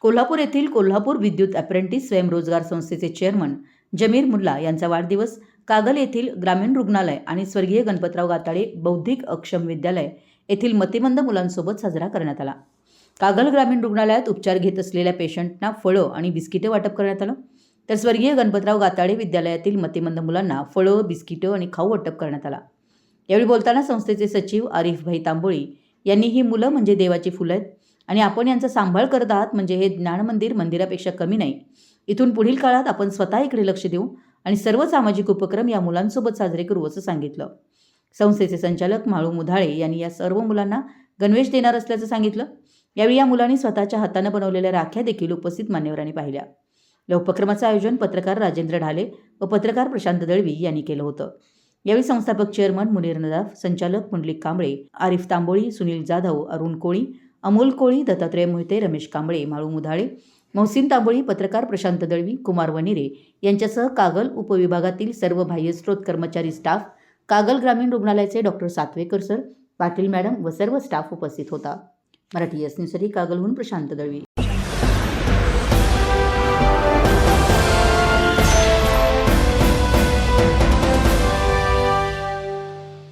कोल्हापूर येथील कोल्हापूर विद्युत अप्रेंटिस स्वयंरोजगार संस्थेचे चेअरमन जमीर मुल्ला यांचा वाढदिवस कागल येथील ग्रामीण रुग्णालय आणि स्वर्गीय गणपतराव गाताडे बौद्धिक अक्षम विद्यालय येथील मतिमंद मुलांसोबत साजरा करण्यात आला। कागल ग्रामीण रुग्णालयात उपचार घेत असलेल्या पेशंटना फळं आणि बिस्किटे वाटप करण्यात आलं, तर स्वर्गीय गणपतराव गाताडे विद्यालयातील मतिमंद मुलांना फळं, बिस्किटं आणि खाऊ वाटप करण्यात आला। यावेळी बोलताना संस्थेचे सचिव आरिफ भाई तांबोळी यांनी ही मुलं म्हणजे देवाची फुलं आहेत आणि आपण यांचा सांभाळ करत आहात म्हणजे हे ज्ञान मंदिर मंदिरापेक्षा कमी नाही। इथून पुढील काळात आपण स्वतः इकडे लक्ष देऊ आणि सर्व सामाजिक उपक्रम या मुलांसोबत साजरे करू असं सांगितलं। संस्थेचे संचालक माळू मुधाळे यांनी या सर्व मुलांना गणवेश देणार असल्याचं सांगितलं। यावेळी या मुलांनी स्वतःच्या हाताने बनवलेल्या राख्या देखील उपस्थित मान्यवरांनी पाहिल्या। या उपक्रमाचं आयोजन पत्रकार राजेंद्र ढाले व पत्रकार प्रशांत दळवी यांनी केलं होतं। यावेळी संस्थापक चेअरमन मुनीर नदाफ, संचालक पुंडलिक कांबळे, आरिफ तांबोळी, सुनील जाधव, अरुण कोळी, अमोल कोळी, दत्तात्रय मोहिते, रमेश कांबळे, माळू मुधाळे, मोहसिन तांबोळी, पत्रकार प्रशांत दळवी, कुमार वनिरे यांच्यासह कागल उपविभागातील सर्व बाह्यस्रोत कर्मचारी स्टाफ, कागल ग्रामीण रुग्णालयाचे डॉक्टर सातवेकर सर, पाटील मॅडम व सर्व स्टाफ उपस्थित होता। मराठी एस न्यूजसाठी कागलहून प्रशांत दळवी।